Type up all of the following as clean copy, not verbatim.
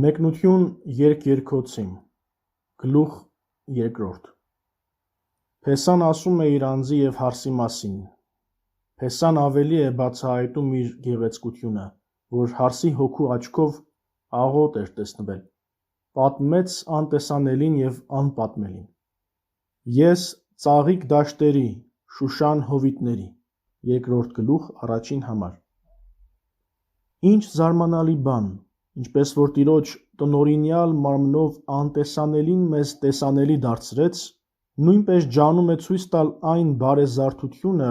Մեկնություն երկերկոցիմ, գլուխ երկրորդ։ Փեսան ասում է իր անձի և հարսի մասին։ Փեսան ավելի է բացահայտում իր գեղեցկությունը, որ հարսի հոգու աչքով աղոտ էր տեսնվել, պատմեց անտեսանելին և անպատմելին։ Ես ծաղիկ դաշտերի, Շուշան հովիտների, երկրորդ գլուխ առաջին համար։ Ինչ զարմանալի բան, ինչպես որ Տիրոջ տնօրինյալ մարմնով անտեսանելին մեզ տեսանելի դարձրեց, նույնպես ջանում է ցույց տալ այն բարեզարդությունը,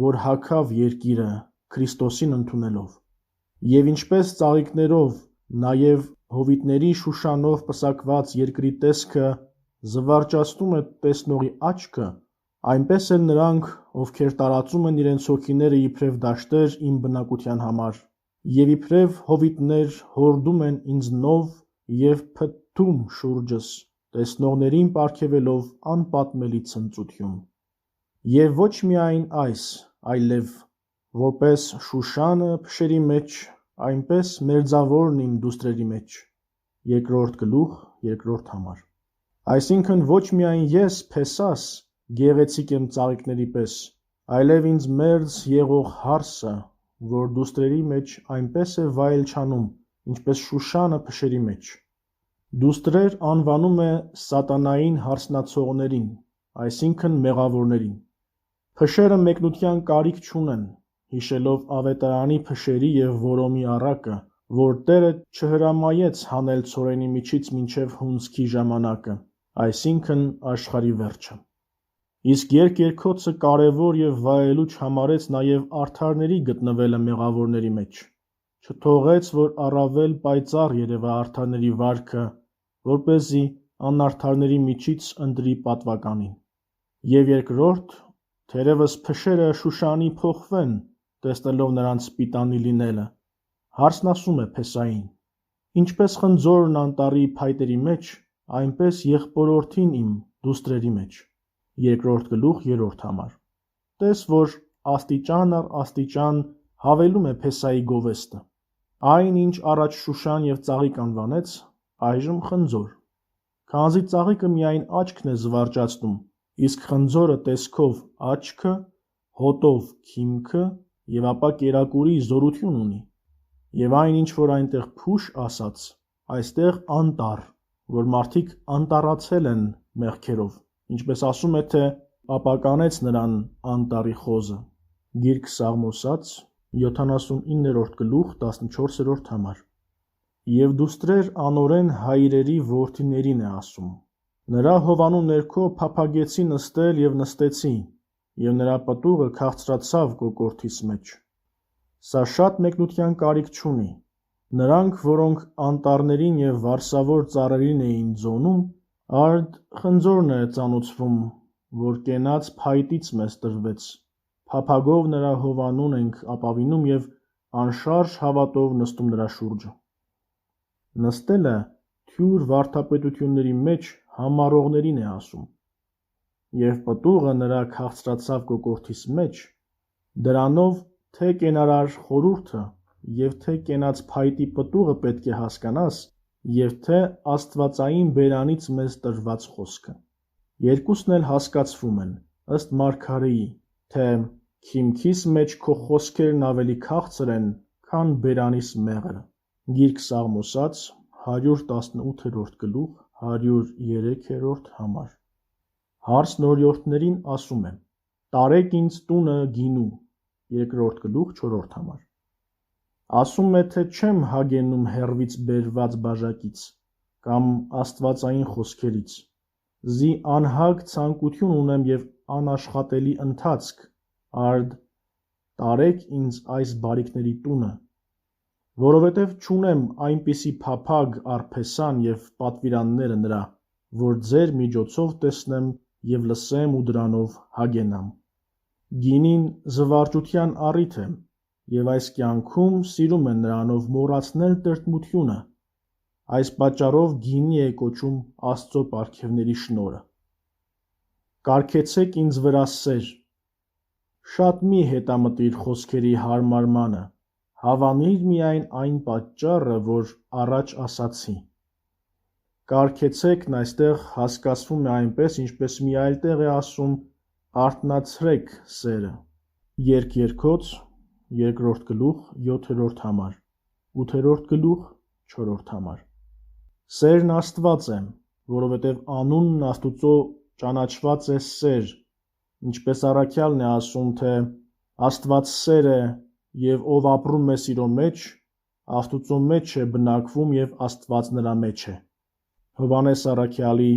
որ հագավ երկիրը Քրիստոսին ընդունելով։ Եվ ինչպես ծաղիկներով, նաև հովիտների շուշանով պսակված երկրի տեսքը զվարճացնում է տեսնողի աչքը, այնպես էլ նրանք, ովքեր տարածում են իրենց հոգիները իբրև դաշտեր իմ բնակության համար, և իբրև հովիտներ հորդում են ինձ նով և փթթում շուրջս, տեսնողներին պարգևելով անպատմելի ցնծություն։ Եվ ոչ միայն այս, այլև որպես Շուշանը փշերի մեջ, այնպես մերձավորն իմ դուստրերի մեջ, երկրորդ գլուխ երկրորդ համար։ Այսինքն ոչ միայն ես Փեսաս գեղեցիկ եմ ծաղիկների պես, այլև ինձ մերձ եղող հարսը, որ դուստրերի մեջ այնպես է վայել չանում, ինչպես Շուշանը փշերի մեջ։ Դուստրեր անվանում է սատանային հարսնացողներին, այսինքն մեղավորներին։ Փշերը մեկնության կարիք չունեն, հիշելով ավետարանի փշերի և որոմի առակը, որ Տերը չհրամայեց հանել ցորենի միջից մինչև հունձքի ժամանակը, այսինքն աշխարհի վերջը։ Իսկ երկերկոցը կարևոր և վայելուչ համարեց նաև արդարների գտնվելը մեղավորների մեջ, չթողեց, որ առավել պայծառ երևա արդարների վարքը, որպեսզի անարդարների միջից ընտրի պատվականին։ Եվ երկրորդ, թերևս փշերը Շուշանի փոխվեն, տեսնելով նրանց սպիտանի լինելը, հարսն ասում է Փեսային. ինչպես խնձորն անտառի փայտերի մեջ, այնպես եղբորորդին իմ դուստրերի մեջ, երկրորդ գլուխ երրորդ համար։ Տես, որ աստիճան առ աստիճան հավելում է Փեսայի գովեստը։ Այն, ինչ առաջ Շուշան և ծաղիկ անվանեց, այժմ խնձոր։ Քանզի ծաղիկը միայն աչքն է զվարճացնում, իսկ խնձորը տեսքով աչքը, հոտով քիմքը և ապա կերակուրի զորություն ունի։ Եւ այն, ինչ որ այնտեղ փուշ ասաց, այստեղ անտառ, որ մարդիկ անտառացել են մեղքերով, ինչպես ասում է, թե ապականեց նրան անտառի խոզը։ Գիրք Սաղմոսաց 79-րդ գլուխ 14-րդ համար։ Եվ դուստրեր անօրեն հայրերի որդիներին է ասում. նրա հովանու ներքո փափագեցի նստել և նստեցի, և նրա պտուղը քաղցրացավ կոկորդիս մեջ։ Սա շատ մեկնության կարիք չունի։ Նրանք, որոնք անտառներին և վարսավոր ծառերին էին ձոնում, արդ խնձորն է ծանուցվում, որ կենաց փայտից մեզ տրվեց, փափագով նրա հովանուն ենք ապավինում և անշարժ հավատով նստում նրա շուրջը։ Նստելը թյուր վարդապետությունների մեջ համառողներին է ասում։ Եվ պտուղը նրա քաղցրացավ կոկորդիս մեջ, դրանով թե կենարար խորհուրդը և թե կենաց փայտի պտուղը պետք է հասկանաս, և թե աստվածային բերանից մեզ տրված խոսքը։ Երկուսն էլ հասկացվում են, ըստ մարգարեի, թե քիմքիս մեջ քո խոսքերն ավելի քաղցր են, քան բերանիս մեղրը։ Գիրք Սաղմոսաց 118-րդ գլուխ 103-րդ համար։ Հարսն օրիորդներին ասում է. տարեք ինձ տունը գինու, երկրորդ գլուխ 4-րդ համար։ Ասում է, թե չեմ հագենում հեռվից բերված բաժակից, կամ աստվածային խոսքերից, զի անհագ ցանկություն ունեմ և անաշխատելի ընթացք, արդ տարեք ինձ այս բարիքների տունը, որովհետև չունեմ այնպիսի փափագ առ Փեսան և պատվիրանները նրա, որ ձեր միջոցով տեսնեմ և լսեմ ու դրանով հագենամ։ Գինին զվարճության առիթ է, և այս կյանքում սիրում են նրանով մոռացնել տրտմությունը, այս պատճառով գինի է կոչում Աստծո պարգևների շնորհը։ Կարգեցեք ինձ վրա սեր, շատ մի հետամտիր խոսքերի հարմարմանը, Հավանիր միայն այն պատճառը, որ առաջ ասացի։ Կարգեցեքն այստեղ հասկացվում է այնպես, ինչպես մի այլ տեղ է ասում արթնացրեք սերը։ Երգ-երգոց 2-րդ գլուխ 7-րդ համար, 8-րդ գլուխ 4-րդ համար։ Սերն Աստված է, որովհետև անունն Աստուծո ճանաչված է սեր, ինչպես առաքյալն է ասում, թե Աստված սեր է և ով ապրում է սիրո մեջ, Աստուծո մեջ է բնակվում և Աստված նրա մեջ է։ Հովհաննես առաքյալի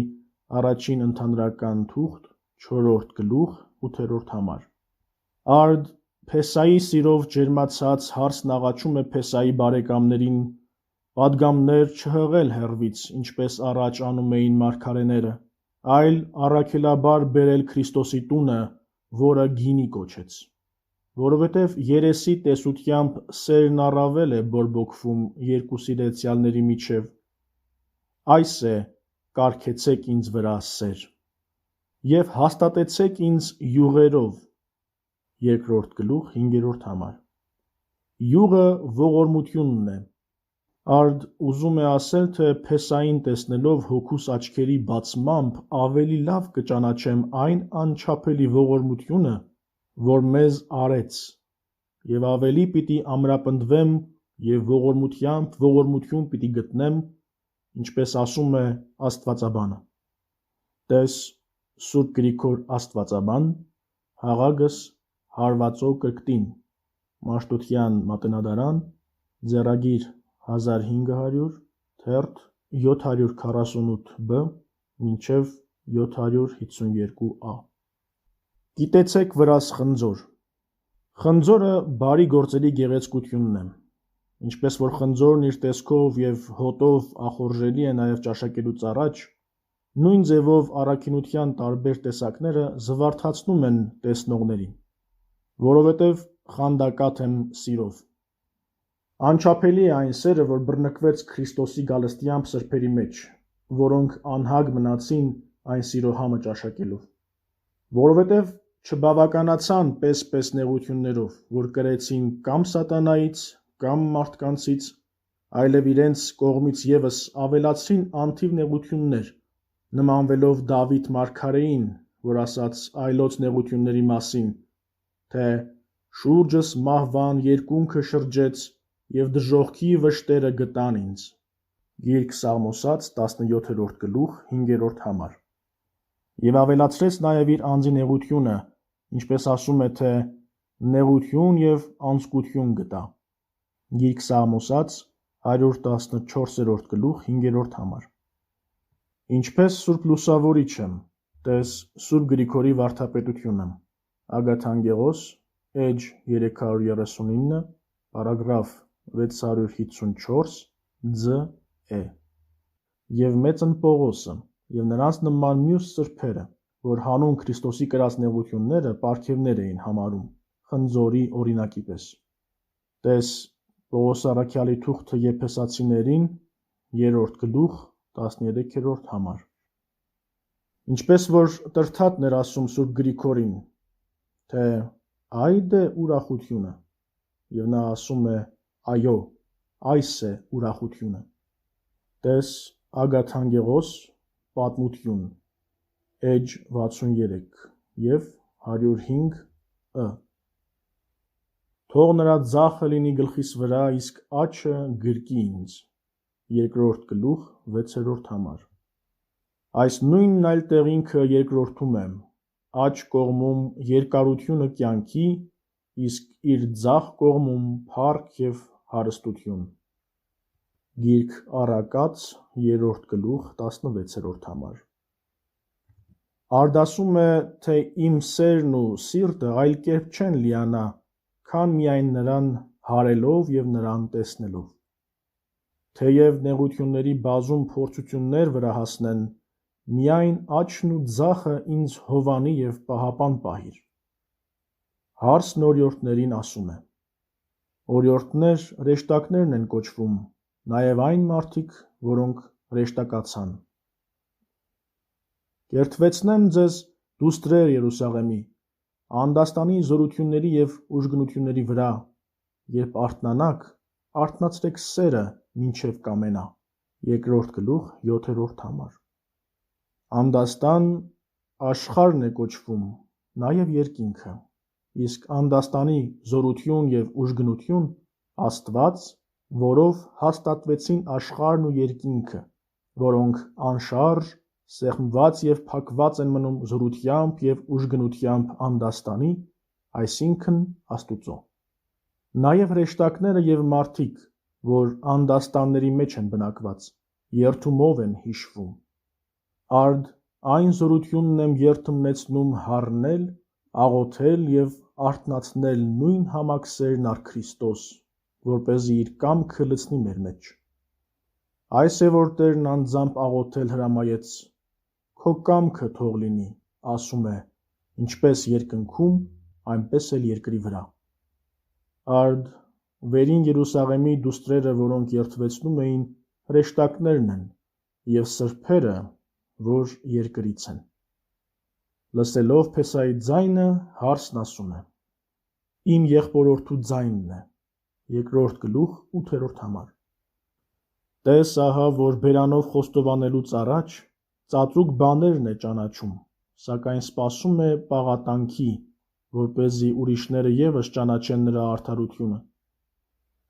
առաջին ընդհանրական թուղթ 4-րդ գլուխ 8-րդ համար։ Արդ Փեսայի սիրով ջերմացած հարցն աղաչում է Փեսայի բարեկամներին պատգամներ չհղել հեռվից, ինչպես առաջ անում էին մարգարեները, այլ առաքելաբար բերել Քրիստոսի տունը, որը գինի կոչեց։ Որովհետև երեսի տեսությամբ սերն առավել է բորբոքվում երկու սիրեցյալների միջև, այս է կարգեցեք ինձ վրա սեր, և հաստատեցեք ինձ յուղերով, 2-րդ գլուխ 5-րդ համար։ Յուղը ողորմությունն է։ Արդ ուզում է ասել, թե Փեսային տեսնելով հոգուս աչքերի բացմամբ ավելի լավ կճանաչեմ այն անչափելի ողորմությունը, որ մեզ արեց, և ավելի պիտի ամրապնդվեմ և ողորմությամբ ողորմություն պիտի գտնեմ, ինչպես ասում է Աստվածաբանը։ Տես Սուրբ Գրիգոր Աստվածաբան, հաղագս հարվածո կրկտին, Մաշտոցյան Մատենադարան, ձեռագիր 1500, թերթ 748b մինչև 752a։ Գիտեցեք վրաս խնձոր։ Խնձորը բարի գործերի գեղեցկությունն է, ինչպես որ խնձորն իր տեսքով և հոտով ախորժելի է նաև ճաշակելուց առաջ, նույն ձևով առաքինության տարբեր տեսակները զվարթացնում են տեսնողներին, որովհետև խանդակաթ եմ սիրով։ Անչափելի է այն սերը, որ բռնկվեց Քրիստոսի գալստյամբ սրբերի մեջ, որոնք անհագ մնացին այն սիրո համը ճաշակելով, որովհետև չբավականացան պես-պես նեղություններով, որ կրեցին կամ սատանայից, կամ մարդկանցից, այլև իրենց կողմից ևս ավելացրին անթիվ նեղություններ, նմանվելով Դավիթ մարգարեին, որ ասաց այլոց նեղությունների մասին, թե շուրջս մահվան երկունքը շրջեց և դժոխքի վշտերը գտան ինձ։ Գիրք Սաղմոսաց 17-րդ գլուխ 5-րդ համար։ Եվ ավելացրեց նաև իր անձի նեղությունը, ինչպես ասում է, թե նեղություն և անձկություն գտա։ Գիրք Սաղմոսաց 114-րդ գլուխ 5-րդ համար։ Ինչպես Սուրբ Լուսավորիչը, տես Սուրբ Գրիգորի վարդապետությունը, Ագաթանգեղոս, էջ 339, պարագրաֆ 654, ձ. է. Եվ Մեծն Պողոսը, և նրանց նման մյուս սրբերը, որ հանուն Քրիստոսի կրած նեղությունները պարգևներ էին համարում, խնձորի օրինակի պես։ Տես Պողոս առաքյալի թուղթը Եփեսացիներին, 3-րդ գլուխ 13-րդ համար։ Ինչպես որ Տրթատն էր ասում Սուրբ Գրիգորին, թե այդ է ուրախությունը, և նա ասում է այո, այս է ուրախությունը։ Տես Ագաթանգեղոս պատմություն, էջ 63 և 105 Թող նրա ձախը լինի գլխիս վրա, իսկ աջը գրկի ինձ, 2-րդ գլուխ 6-րդ համար։ Այս նույնն այլ տեղինքը երկրորդում է, աջ կողմում երկարությունը կյանքի, իսկ իր ձախ կողմում փառք և հարստություն։ Գիրք Առակաց 3-րդ գլուխ 16-րդ համար։ Արդ ասում է, թե իմ սերն ու սիրտը այլ կերպ չեն լիանա, քան միայն նրան հարելով և նրան տեսնելով։ Թեև նեղությունների բազում փորձություններ վրա հասնեն, միայն աջն ու ձախը ինձ հովանի և պահապան պահիր։ Հարսն օրիորդներին ասում է. Օրիորդներ հրեշտակներն են կոչվում, նաև այն մարդիկ, որոնք հրեշտակացան։ Կերթվեցնեմ ձեզ, դուստրեր Երուսաղեմի, անդաստանի զորությունների և ուժգնությունների վրա, երբ արթնանաք, արթնացրեք սերը մինչև կամենա։ Երկրորդ գլուխ 7-րդ համար։ Անդաստան աշխարհն է կոչվում, նաև երկինքը, իսկ անդաստանի զորություն և ուժգնություն Աստված, որով հաստատվեցին աշխարհն ու երկինքը, որոնք անշարժ, սեղմված և փակված են մնում զորությամբ և ուժգնությամբ անդաստանի, այսինքն Աստուծո։ Նաև հրեշտակները և մարդիկ, որ անդաստանների մեջ են բնակված, երդումով են հիշվում։ Արդ այն զորությունն եմ երդմնեցնում հառնել, աղոթել և արթնացնել նույն համակսերն առ Քրիստոս, որպեսզի իր կամքը լցնի մեր մեջ։ Այս է որ Տերն անձամբ աղոթել հրամայեց. «Քո կամքը թող լինի», ասում է, ինչպես երկնքում, այնպես էլ երկրի վրա։ Արդ վերին Երուսաղեմի դուստրերը, որոնք երդվեցնում էին, հրեշտակներն են և սրբերը, որ երկրից են։ Լսելով Փեսայի ձայնը, հարսն ասում է. «Իմ եղբորորդու ձայնն է»։ Երկրորդ գլուխ 8-րդ համար։ Տես ահա, որ բերանով խոստովանելուց առաջ ծածուկ բաներն է ճանաչում, սակայն սպասում է պաղատանքի, որպեսզի ուրիշները ևս ճանաչեն նրա արդարությունը։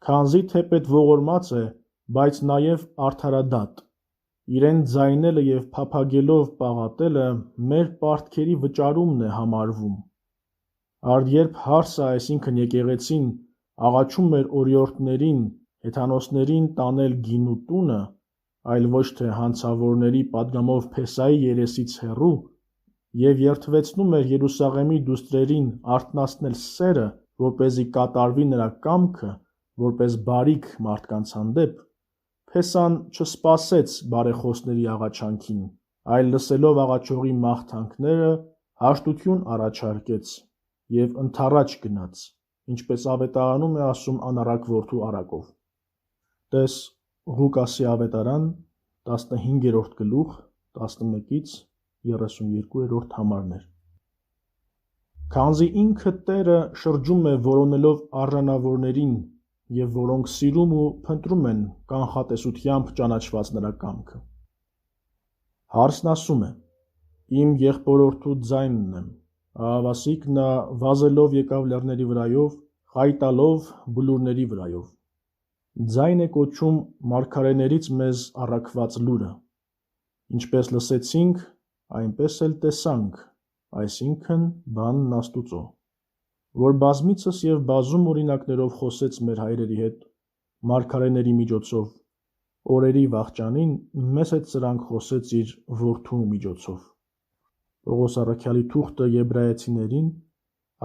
Քանզի թեպետ ողորմած է, բայց նաև արդարադատ, իրեն ձայնելը և փափագելով պաղատելը մեր պարտքերի վճարումն է համարվում։ Արդ երբ հարսը, այսինքն եկեղեցին, աղաչում էր օրիորդներին, հեթանոսներին տանել գինու տունը, այլ ոչ թե հանցավորների պատգամով Փեսայի երեսից հեռու, և երդվեցնում էր Երուսաղեմի դուստրերին արթնացնել սերը, որպեսզի կատարվի նրա կամքը, որպես բարիք մարդկանց հանդեպ, Փեսան չսպասեց բարեխոսների աղաչանքին, այլ լսելով աղաչողի մաղթանքները, հաշտություն առաջարկեց և ընդառաջ գնաց, ինչպես Ավետարանում է ասում անառակ որդու առակով։ Տես Ղուկասի ավետարան 15-րդ գլուխ 11-ից 32-րդ համարներ։ Քանզի ինքը Տերը շրջում է որոնելով արժանավորներին, և որոնք սիրում ու փնտրում են կանխատեսությամբ ճանաչված նրա կամքը։ Հարսն ասում է. «Իմ եղբորորդու ձայնն եմ»։ Ահավասիկ նա վազելով եկավ լեռների վրայով, խայտալով բլուրների վրայով։ Ձայն է կոչում մարգարեներից մեզ առաքված լուրը։ Ինչպես լսեցինք, այնպես էլ տեսանք, այսինքն բանն Աստուծո, որ բազմիցս և բազում օրինակներով խոսեց մեր հայրերի հետ, մարգարեների միջոցով, օրերի վախճանին մեզ հետ սրանք խոսեց իր որդու միջոցով։ Պողոս առաքյալի թուղթը Եբրայեցիներին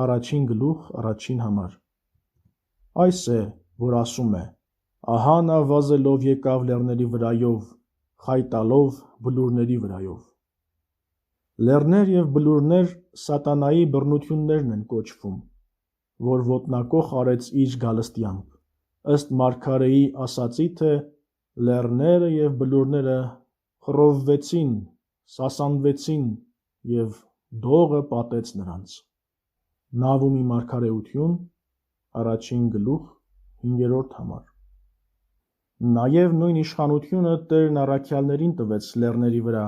1 գլուխ 1 համար։ Այս է, որ ասում է. «Ահա նա վազելով եկավ լեռների վրայով, խայտալով բլուրների վրայով»։ Լեռներ և բլուրներ սատանայի բռնություններն են կոչվում, որ ոտնակոխ արեց իր գալստյամբ, ըստ մարգարեի ասացի, թե լեռները և բլուրները խռովվեցին, սասանվեցին, և դողը պատեց նրանց։ Նավումի մարգարեություն 1 գլուխ 5-րդ համար։ Նաև նույն իշխանությունը Տերն առաքյալներին տվեց լեռների վրա,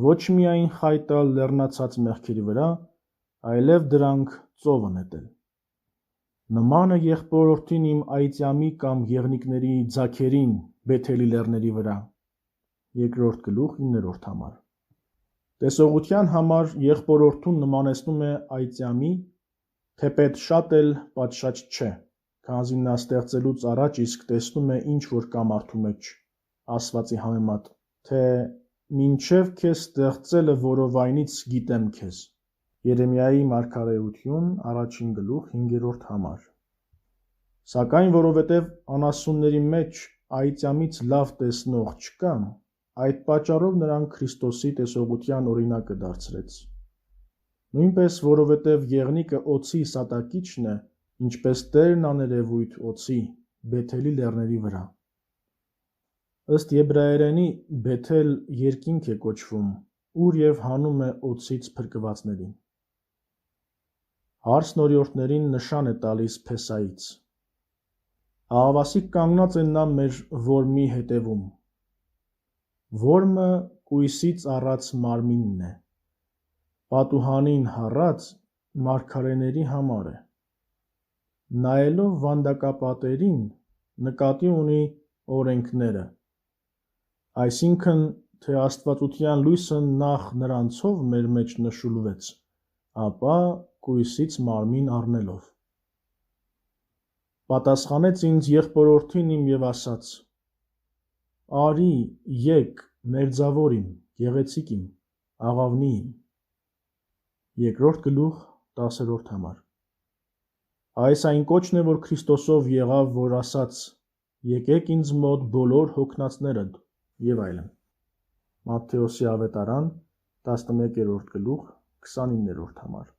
ոչ միայն խայտալ լեռնացած մեղքերի վրա, այլև դրանք ծովը նետել։ Նման է եղբորորդին իմ այծյամի կամ եղնիկների ձագերին Բեթելի լեռների վրա։ 2 գլուխ 9-րդ համար։ Տեսողության համար եղբորորդուն նմանեցնում է այծյամի, թեպետ շատ էլ պատշաճ չէ, քանզի նա ստեղծելուց առաջ իսկ տեսնում է ինչ որ կա մարդու մեջ, ասվածի համեմատ, թե մինչև քեզ ստեղծելը որովայնից գիտեմ քեզ։ Երեմիայի մարգարեություն 1 գլուխ 5-րդ համար։ Սակայն որովհետև անասունների մեջ այծյամից լավ տեսնող չկա, այդ պատճառով նրան Քրիստոսի տեսողության օրինակը դարձրեց։ Նույնպես որովհետև եղնիկը օձի սատակիչն է, ինչպես Տերն աներևույթ օձի Բեթելի լեռների վրա։ Ըստ եբրայերենի Բեթել երկինք է կոչվում, ուր և հանում է օձից փրկվածներին։ Հարսն օրիորդներին նշան է տալիս Փեսայից։ Ահավասիկ կանգնած են նա մեր որմի հետևում։ Որմը կույսից առած մարմինն է, պատուհանին հառած մարգարեների համար է։ Նայելով վանդակապատերին նկատի ունի օրենքները, այսինքն, թե աստվածության լույսը նախ նրանցով մեր մեջ նշուլվեց, ապա կույսից մարմին առնելով։ Պատասխանեց ինձ եղբորորդին իմ և ասաց. «Արի, եկ, մերձավոր իմ, գեղեցիկ իմ, աղավնի իմ»։ 2 գլուխ 10-րդ համար։ Այս այն կոչն է, որ Քրիստոսով եղավ, որ ասաց. «Եկեք ինձ մոտ բոլոր հոգնածներդ» և այլն։ Մատթեոսի ավետարան 11-րդ գլուխ 29-րդ համար։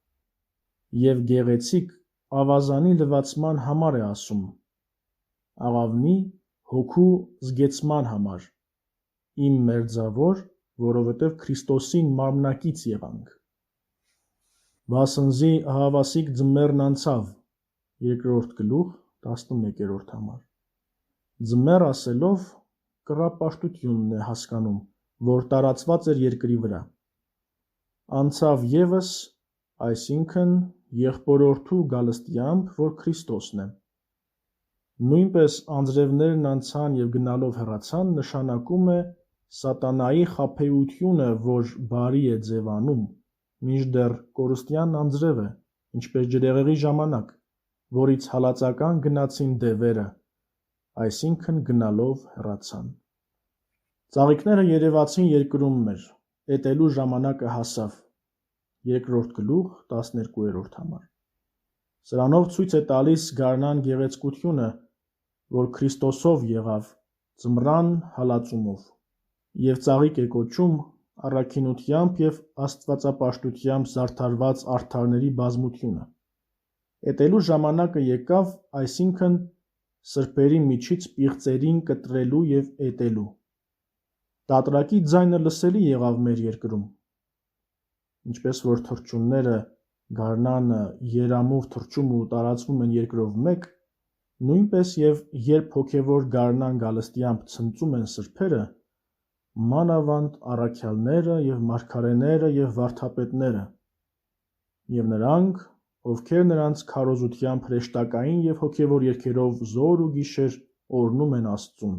Եվ գեղեցիկ ավազանի լվացման համար է ասում, աղավնի հոգու զգեցման համար, իմ մերձավոր, որովհետև Քրիստոսին մարմնակից եղանք։ Վասնզի ահավասիկ ձմեռն անցավ, 2 գլուխ 11-րդ համար։ Ձմեռ ասելով կռապաշտությունն է հասկանում, որ տարածված էր երկրի վրա։ Անցավ ևս, այսինքն եղբորորդու գալստյամբ, որ Քրիստոսն է։ Նույնպես անձրևներն անցան և գնալով հեռացան, նշանակում է սատանայի խաբեությունը, որ բարի է ձևանում, մինչդեռ կորստյան անձրև է, ինչպես ջրհեղեղի ժամանակ, որից հալածական գնացին դևերը, այսինքն գնալով հեռացան։ Ծաղիկները երևացին երկրում մեր, էտելու ժամանակը հասավ, 2 գլուխ 12-րդ համար։ Սրանով ցույց է տալիս գարնան գեղեցկությունը, որ Քրիստոսով եղավ ձմռան հալածումով, և ծաղիկ է կոչում առաքինությամբ և աստվածապաշտությամբ զարդարված արդարների բազմությունը։ Էտելու ժամանակը եկավ, այսինքն սրբերի միջից պիղծերին կտրելու և էտելու։ Տատրակի ձայնը լսելի եղավ մեր երկրում, ինչպես որ թռչունները գարնանը երամով թռչում ու տարածվում են երկրով մեկ, նույնպես և երբ հոգևոր գարնան գալստյամբ ցնծում են սրբերը, մանավանդ առաքյալները և մարգարեները և վարդապետները, և նրանք, ովքեր նրանց քարոզությամբ հրեշտակային և հոգևոր երգերով զոր ու գիշեր օրհնում են Աստծուն։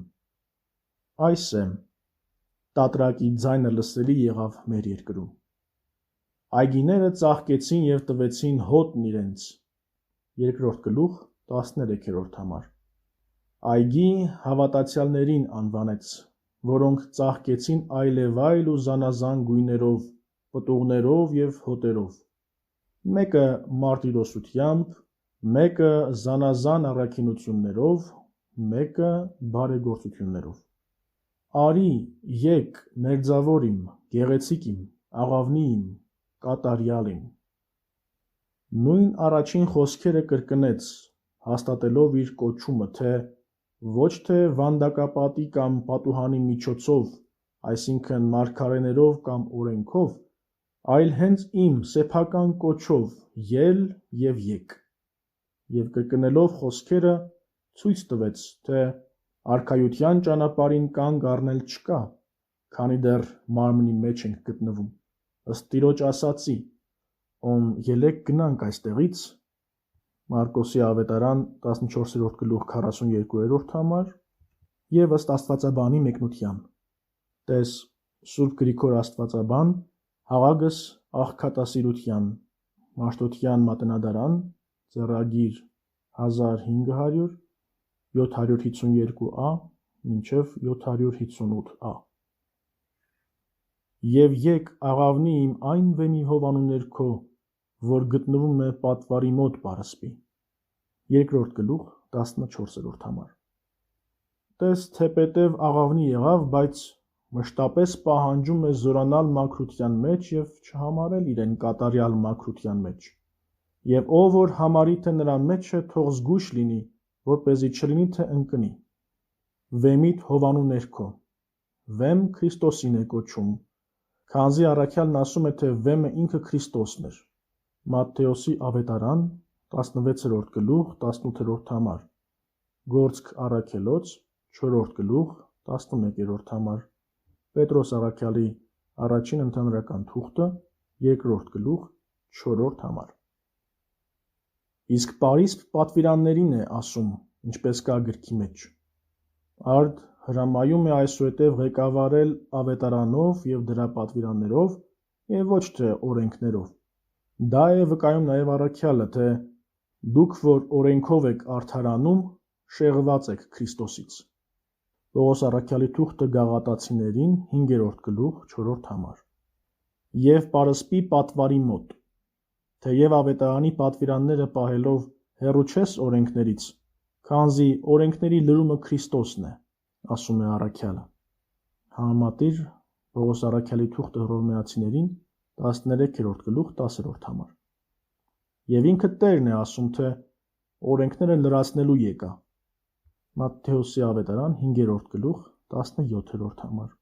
Այս է, տատրակի ձայնը լսելի եղավ մեր երկրում։ Այգիները ծաղկեցին և տվեցին հոտն իրենց։ 2 գլուխ 13-րդ համար։ Այգի հավատացյալներին անվանեց, որոնք ծաղկեցին այլևայլ ու զանազան գույներով, պտուղներով և հոտերով, մեկը մարտիրոսությամբ, մեկը զանազան առաքինություններով, մեկը բարեգործություններով։ Արի, եկ, մերձավոր իմ, գեղեցիկ իմ, աղավնի իմ, կատարյալ իմ։ Նույն առաջին խոսքերը կրկնեց, հաստատելով իր կոչումը, թե ոչ թե վանդակապատի կամ պատուհանի միջոցով, այսինքն մարգարեներով կամ օրենքով, այլ հենց իմ սեփական կոչով ել և եկ։ Եվ կրկնելով խոսքերը ցույց տվեց, թե արքայության ճանապարհին կանգ առնել չկա, քանի դեռ մարմնի մեջ ենք գտնվում, ըստ Տիրոջ ասացի, ում ելեք գնանք այստեղից, Մարկոսի ավետարան 14-րդ գլուխ 42-րդ համար, և ըստ աստվածաբանի մեկնության, տես Սուրբ Գրիգոր աստվածաբան, Հաղագս աղքատասիրության, Մաշտոցյան մատնադարան, ձեռագիր 1500, 752a մինչև 758a։ Եվ եկ աղավնի իմ այն վենի հովանու ներքո, որ գտնվում է պատվարի մոտ պարսպի։ 2 գլուխ 14-րդ համար։ Տես թեպետև աղավնի եղավ, բայց մշտապես պահանջում է զորանալ մաքրության մեջ և չհամարել իրեն կատարյալ մաքրության մեջ։ Եվ ով որ համարի, թե նրա մեջ է, թող զգույշ լինի, որպեսզի չլինի, թե ընկնի։ Վեմիդ հովանու ներքո։ Վեմ Քրիստոսին է կոչում, քանզի առաքյալն ասում է, թե վեմը ինքը Քրիստոսն էր։ Մատթեոսի ավետարան 16-րդ գլուխ 18-րդ համար։ Գործք առաքելոց 4-րդ գլուխ 11-րդ համար, Պետրոս առաքյալի առաջին ընդհանրական թուղթը 2-րդ գլուխ 4-րդ համար։ Իսկ Պարիսպ պատվիրաններին է ասում, ինչպես կա գրքի մեջ. Արդ հրամայում է այսուհետև ղեկավարել ավետարանով և դրա պատվիրաններով և ոչ թե օրենքներով։ Դա է վկայում նաև առաքյալը, թե դուք, որ օրենքով եք արդարանում, շեղված եք Քրիստոսից։ Պողոս առաքյալի թուղթը Գաղատացիներին 5-րդ գլուխ 4-րդ համար։ Եվ Պարսպի պատվարի մոտ, թեև ավետարանի պատվիրանները պահելով հեռու չես օրենքներից, քանզի օրենքների լրումը Քրիստոսն է, ասում է առաքյալը։ Համեմատիր Պողոս առաքյալի թուղթը Հռոմեացիներին 13-րդ գլուխ 10-րդ համար։ Եվ ինքը Տերն է ասում, թե օրենքները լրացնելու եկա։ Մատթեոսի ավետարան 5-րդ գլուխ 17-րդ համար։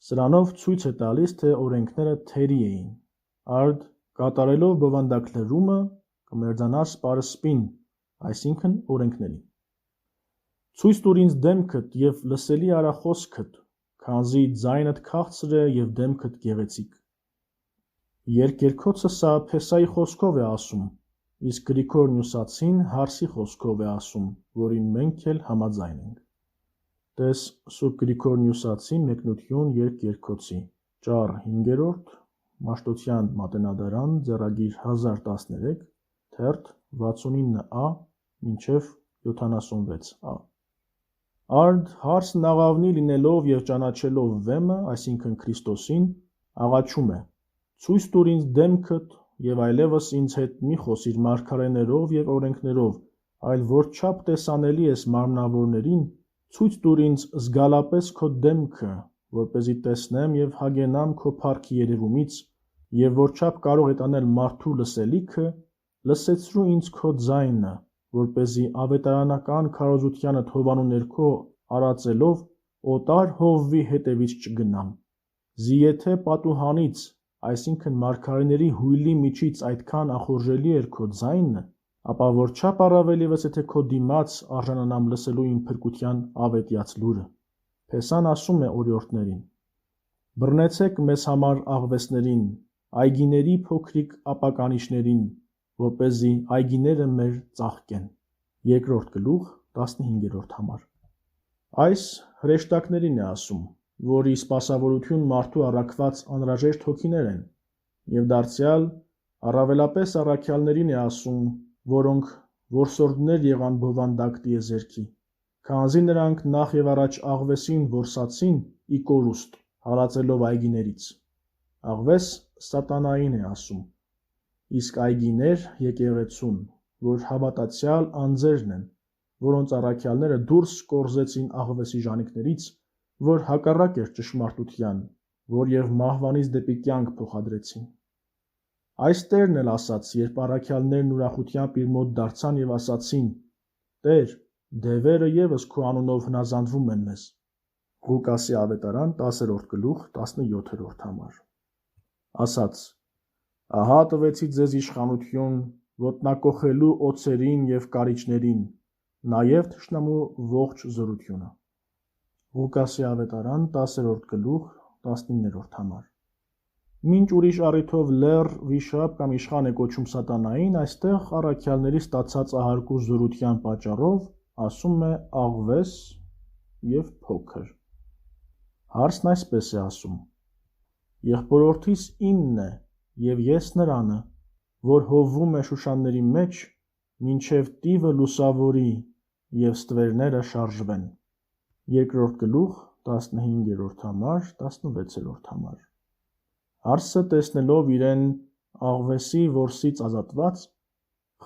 Սրանով ցույց է տալիս, թե օրենքները թերի էին։ Արդ կատարելով բովանդակլրումը կմերձանաս Պարսպին, այսինքն օրենքներին։ Ցույց տուր ինձ դեմքդ և լսելի արա խոսքդ, քանզի ձայնդ քաղցր է և դեմքդ գեղեցիկ։ Երկերքոցը սա Փեսայի խոսքով է ասում, իսկ Գրիգոր Նյուսացին Հարսի խոսքով է ասում, որին մենք էլ համաձայն ենք։ Տես Սուրբ Գրիգոր Նյուսացի մեկնություն երկերքոցի, ճառ 5-րդ, Մաշտոցյան մատենադարան, ձեռագիր 1013, թերթ 69a մինչև 76a։ Արդ հարսն աղավնի լինելով և ճանաչելով վեմը, այսինքն Քրիստոսին, աղաչում է. ցույց տուր ինձ դեմքդ և այլևս ինձ հետ մի խոսիր մարգարեներով և օրենքներով, այլ որչափ տեսանելի ես մարմնավորներին, ցույց տուր ինձ զգալապես քո դեմքը, որպեսզի տեսնեմ և հագենամ քո փառքի երևումից, և որչափ կարող է տանել մարդու լսելիքը, լսեցրու ինձ քո ձայնը, որպեսզի ավետարանական քարոզությանդ հովանու ներքո արածելով օտար հովվի հետևից չգնամ։ Զի եթե պատուհանից, այսինքն մարգարեների հույլի միջից այդքան ախորժելի էր քո ձայնը, ապա որչափ առավել ևս եթե քո դիմաց արժանանամ լսելու իմ փրկության ավետյաց լուրը։ Փեսան ասում է օրիորդներին. բռնեցեք մեզ համար աղվեսներին, այգիների փոքրիկ ապականիչներին, որպեսզի այգիները մեր ծաղկեն։ 2-րդ գլուխ 15-րդ համար։ Այս հրեշտակներին է ասում, որի սպասավորություն մարդու առաքված անհրաժեշտ հոգիներ են, և դարձյալ առավելապես առաքյալներին է ասում, որոնք որսորդներ եղան բովանդակ տիեզերքի, քանզի նրանք նախ և առաջ աղվեսին որսացին ի կորուստ, հալածելով այգիներից։ Աղվես սատանային է ասում, իսկ այգիներ եկեղեցուն, որ հավատացյալ անձերն են, որոնց առաքյալները դուրս կորզեցին աղվեսի ժանիքներից, որ հակառակ էր ճշմարտության, որ և մահվանից դեպի կյանք փոխադրեցին։ Այս Տերն էլ ասաց, երբ առաքյալներն ուրախությամբ իր մոտ դարձան և ասացին. Տեր, դևերը ևս քո անունով հնազանդվում են մեզ։ Ղուկասի ավետարան 10-րդ գլուխ 17-րդ համար։ Ասաց. ահա տվեցի ձեզ իշխանություն ոտնակոխելու օձերին և կարիճներին, նաև թշնամու ողջ զորությունը։ Ղուկասի ավետարան 10-րդ գլուխ 19-րդ համար։ Մինչ ուրիշ առիթով լեռ, վիշապ կամ իշխան է կոչում սատանային, այստեղ առաքյալների ստացած ահարկու զորության պատճառով ասում է աղվես և փոքր։ Հարսն այսպես է ասում. եղբորորդիս ինն է, և ես նրանը, որ հովվում է շուշանների մեջ, մինչև տիվը լուսավորի և ստվերները շարժվեն։ 2-րդ գլուխ 15-րդ համար, 16-րդ համար։ Հարսը տեսնելով իրեն աղվեսի որսից ազատված,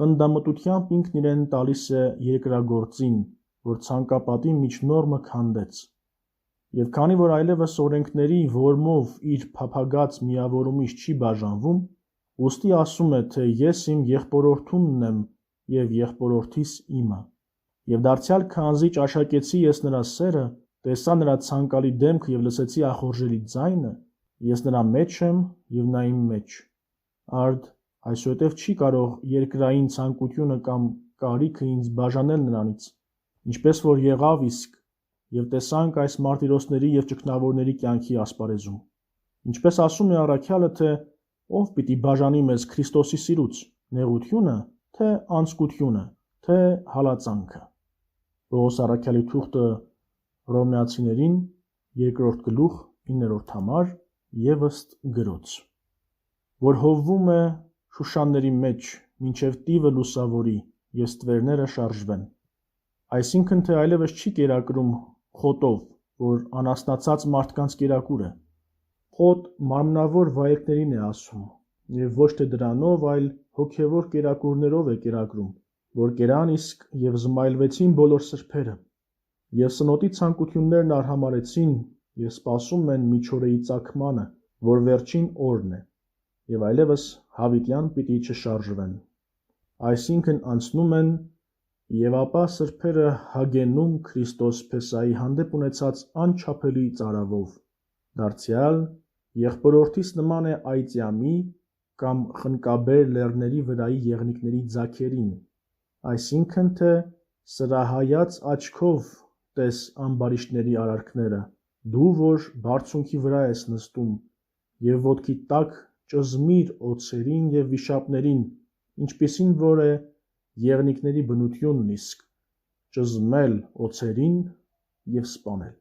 խնդամտությամբ ինքն իրեն տալիս է երկրագործին, որ ցանկապատի միջնորմը քանդեց։ Եվ քանի որ այլևս օրենքների որմով իր փափագած միավորումից չի բաժանվում, ուստի ասում է, թե ես իմ եղբորորդունն եմ և եղբորորդիս իմը։ Եվ դարձյալ քանզի ճաշակեցի ես նրա սերը, տեսա նրա ցանկալի դեմքը և լսեցի ախորժելի ձայնը, ես նրա մեջ եմ և նա իմ մեջ։ Արդ այսուհետև չի կարող երկրային ցանկությունը կամ կարիքը ինձ բաժանել նրանից, ինչպես որ եղավ իսկ, և տեսանք այս մարտիրոսների և ճգնավորների կյանքի ասպարեզում։ Ինչպես ասում է առաքյալը, թե ով պիտի բաժանի մեզ Քրիստոսի սիրուց, նեղությունը, թե անձկությունը, թե հալածանքը։ Պողոս առաքյալի թուղթը Հռոմեացիներին 2 գլուխ 9-րդ համար և ըստ գրոց, որ հովվում է շուշանների մեջ, մինչև տիվը լուսավորի և ստվերները շարժվեն։ Այսինքն, թե այլևս չի կերակրում խոտով, որ անասնացած մարդկանց կերակուր է։ Խոտ մարմնավոր վայելքներին է ասում, և ոչ թե դրանով, այլ հոգևոր կերակուրներով է կերակրում, որ կերան իսկ և զմայլվեցին բոլոր սրբերը, և սնոտի ցանկություններն արհամարհեցին և սպասում են միջօրեի ծագմանը, որ վերջին օրն է, և այլևս հավիտյան պիտի չշարժվեն։ Այսինքն անցնում են, և ապա սրբերը հագենում Քրիստոս Փեսայի հանդեպ ունեցած անչափելի ծարավով, դարձյալ եղբորորդիս նման է այծյամի կամ խնկաբեր լեռների վրայի եղնիկների ձագերին, այսինքն թե սրահայաց աչքով տես ամբարիշտների արարքները, դու որ բարձունքի վրա ես նստում, և ոտքիդ տակ ճզմիր օձերին և վիշապներին, ինչպիսին որ է եղնիկների բնությունն իսկ, ճզմել օձերին և սպանել։